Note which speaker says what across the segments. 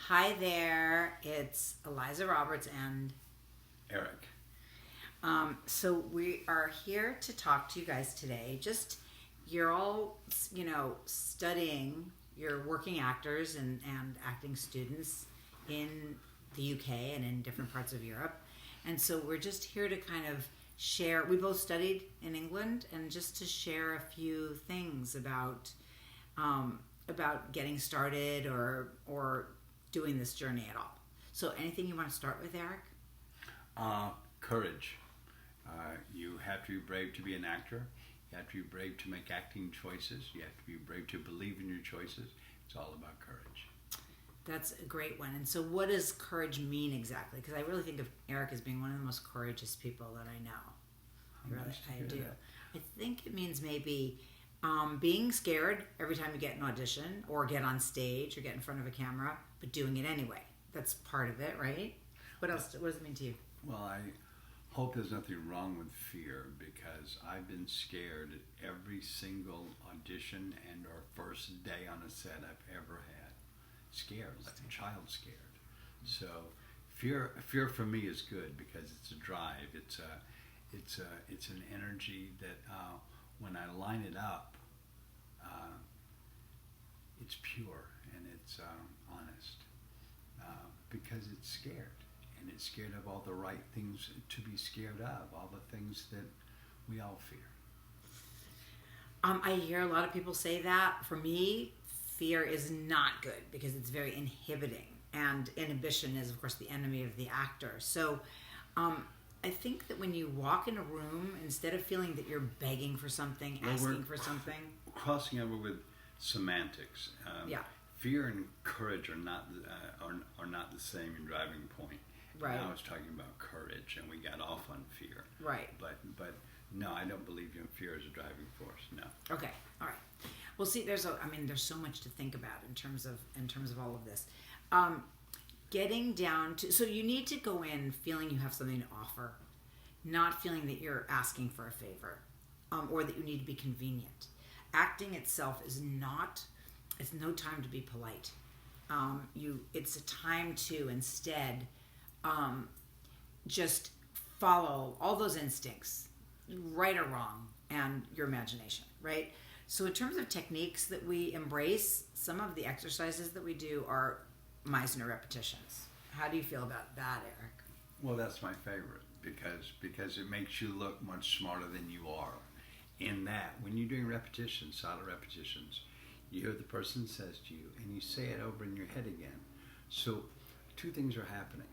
Speaker 1: Hi there, it's Eliza Roberts and
Speaker 2: Eric.
Speaker 1: So we are here to talk to you guys today. You're all, studying, you're working actors and acting students in the UK and in different parts of Europe. And so we're just here to kind of share, we both studied in England, and just to share a few things about getting started or doing this journey at all. So anything you want to start with, Eric?
Speaker 2: Courage. You have to be brave to be an actor. You have to be brave to make acting choices. You have to be brave to believe in your choices. It's all about courage.
Speaker 1: That's a great one. And so what does courage mean exactly? Because I really think of Eric as being one of the most courageous people that I know. I do. I think it means maybe being scared every time you get an audition or get on stage or get in front of a camera, but doing it anyway. That's part of it, right? What else? What does it mean to you?
Speaker 2: Well, I hope there's nothing wrong with fear, because I've been scared at every single audition and or first day on a set I've ever had. Scared, like a child scared. So fear for me is good because it's a drive. It's an energy that when I line it up, it's pure and it's honest, because it's scared. And it's scared of all the right things to be scared of, all the things that we all fear.
Speaker 1: I hear a lot of people say that. For me, fear is not good because it's very inhibiting. And inhibition is, of course, the enemy of the actor. So I think that when you walk in a room, instead of feeling that you're begging for something, asking for something.
Speaker 2: Crossing over with semantics. Fear and courage are not the same in driving point.
Speaker 1: Right.
Speaker 2: I was talking about courage, and we got off on fear.
Speaker 1: Right.
Speaker 2: But no, I don't believe in fear as a driving force. No.
Speaker 1: Okay. All right. Well, see, there's so much to think about in terms of all of this. Getting down to, so you need to go in feeling you have something to offer, not feeling that you're asking for a favor, or that you need to be convenient. Acting itself is it's no time to be polite. It's a time to instead just follow all those instincts, right or wrong, and your imagination, right? So in terms of techniques that we embrace, some of the exercises that we do are Meisner repetitions. How do you feel about that, Eric?
Speaker 2: Well, that's my favorite because it makes you look much smarter than you are. In that, when you're doing repetitions, solid repetitions, you hear what the person says to you, and you say it over in your head again. So two things are happening.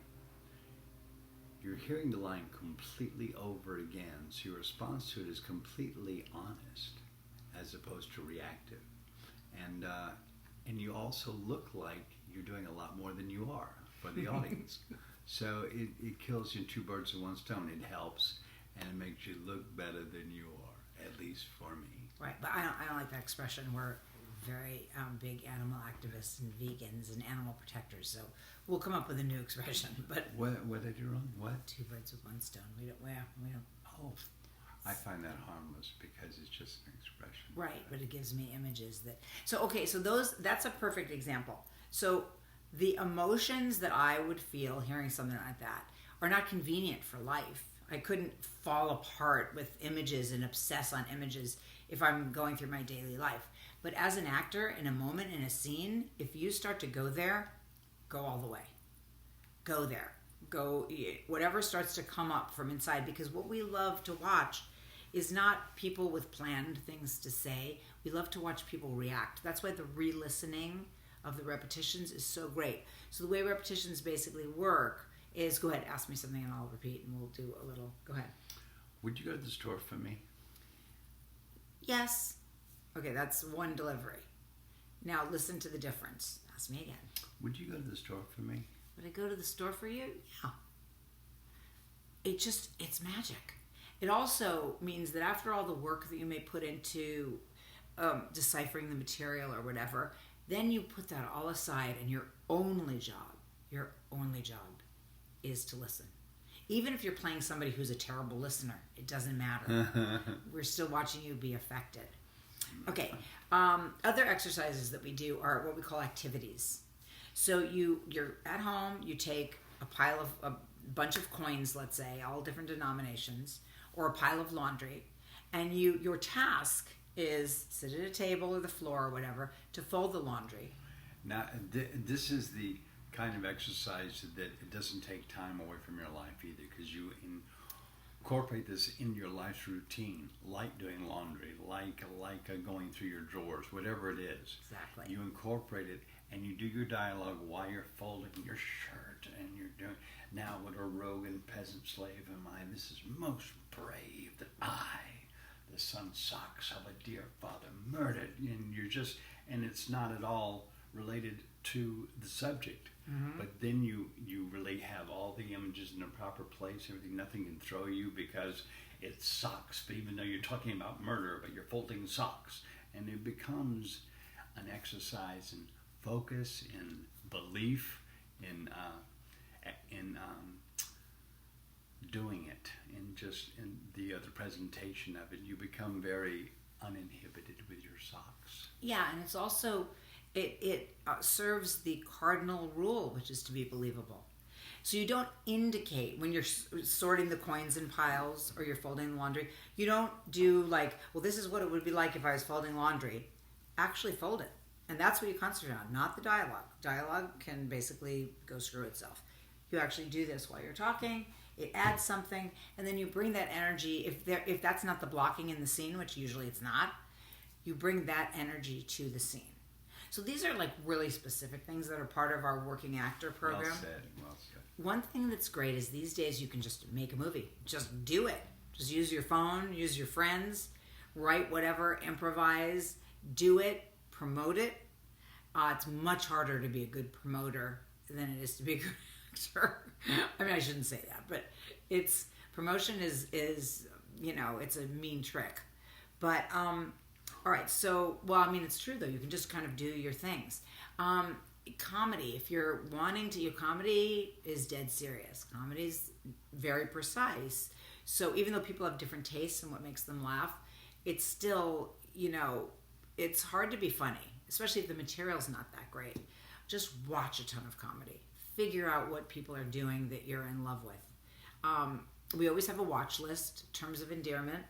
Speaker 2: You're hearing the line completely over again, so your response to it is completely honest as opposed to reactive. And you also look like you're doing a lot more than you are for the audience. So it kills you two birds with one stone. It helps, and it makes you look better than you are, at least for me.
Speaker 1: Right, but I don't like that expression. We're very big animal activists and vegans and animal protectors, so we'll come up with a new expression. But
Speaker 2: what did I do wrong? What?
Speaker 1: Two birds with one stone. We don't.
Speaker 2: Oh, I find that harmless because it's just an expression.
Speaker 1: Right, but it gives me images that. So okay, so that's a perfect example. So the emotions that I would feel hearing something like that are not convenient for life. I couldn't fall apart with images and obsess on images if I'm going through my daily life. But as an actor, in a moment, in a scene, if you start to go there, go all the way. Go there. Go, whatever starts to come up from inside. Because what we love to watch is not people with planned things to say. We love to watch people react. That's why the re-listening of the repetitions is so great. So the way repetitions basically work is, go ahead, ask me something and I'll repeat and we'll do a little. Go ahead.
Speaker 2: Would you go to the store for me?
Speaker 1: Yes. Okay, that's one delivery. Now listen to the difference. Ask me again.
Speaker 2: Would you go to the store for me?
Speaker 1: Would I go to the store for you? Yeah. It's magic. It also means that after all the work that you may put into deciphering the material or whatever, then you put that all aside and your only job is to listen. Even if you're playing somebody who's a terrible listener, it doesn't matter. We're still watching you be affected. Okay. Other exercises that we do are what we call activities. So you're at home, you take a bunch of coins, let's say, all different denominations, or a pile of laundry, and your task is sit at a table or the floor or whatever to fold the laundry.
Speaker 2: Now, this is the kind of exercise that it doesn't take time away from your life either, because you incorporate this in your life's routine, like doing laundry, like going through your drawers, whatever it is.
Speaker 1: Exactly.
Speaker 2: You incorporate it, and you do your dialogue while you're folding your shirt, and you're doing, now what a rogue and peasant slave am I? This is most brave that I, the son socks of a dear father, murdered. And you're just, and it's not at all related to the subject. Mm-hmm. But then you really have all the images in the proper place, everything, nothing can throw you because it's socks. But even though you're talking about murder, but you're folding socks. And it becomes an exercise in focus, in belief, in doing it, in the other presentation of it. You become very uninhibited with your socks.
Speaker 1: Yeah, and it's also, it serves the cardinal rule, which is to be believable. So you don't indicate when you're sorting the coins in piles or you're folding the laundry, you don't do like, well, this is what it would be like if I was folding laundry. Actually fold it. And that's what you concentrate on, not the dialogue. Dialogue can basically go screw itself. You actually do this while you're talking. It adds something, and then you bring that energy. If that's not the blocking in the scene, which usually it's not, you bring that energy to the scene. So these are like really specific things that are part of our working actor program.
Speaker 2: Well said. Well said.
Speaker 1: One thing that's great is these days you can just make a movie. Just do it. Just use your phone, use your friends, write whatever, improvise, do it, promote it. It's much harder to be a good promoter than it is to be a good actor. I mean, I shouldn't say that, but promotion is it's a mean trick. But all right, so it's true though. You can just kind of do your things. Comedy, if you're wanting to, comedy is dead serious. Comedy's very precise. So even though people have different tastes in what makes them laugh, it's still, it's hard to be funny, especially if the material's not that great. Just watch a ton of comedy. Figure out what people are doing that you're in love with. We always have a watch list, Terms of Endearment,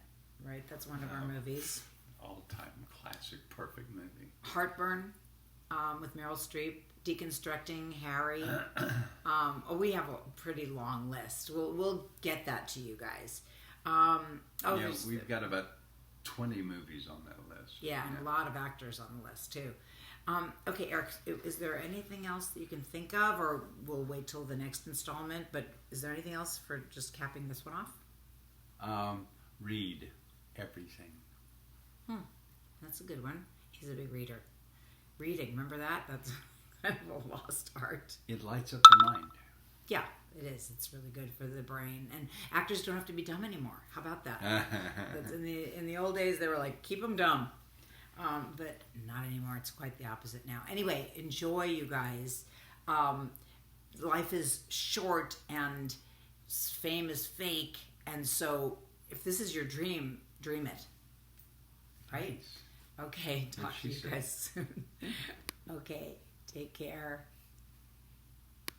Speaker 1: right? That's one of our movies.
Speaker 2: All-time classic, perfect movie.
Speaker 1: Heartburn with Meryl Streep, Deconstructing Harry. We have a pretty long list. We'll get that to you guys.
Speaker 2: We've got about 20 movies on that list.
Speaker 1: Yeah, and a lot of actors on the list too. Okay, Eric, is there anything else that you can think of, or we'll wait till the next installment, but is there anything else for just capping this one off?
Speaker 2: Read everything.
Speaker 1: That's a good one. He's a big reader. Reading, remember that? That's kind of a lost art.
Speaker 2: It lights up the mind.
Speaker 1: Yeah, it is. It's really good for the brain. And actors don't have to be dumb anymore. How about that? That's in the old days, they were like, keep them dumb. But not anymore. It's quite the opposite now. Anyway, enjoy, you guys. Life is short and fame is fake. And so if this is your dream, dream it. Right?
Speaker 2: Nice.
Speaker 1: Okay. Talk to you guys soon. Okay. Take care.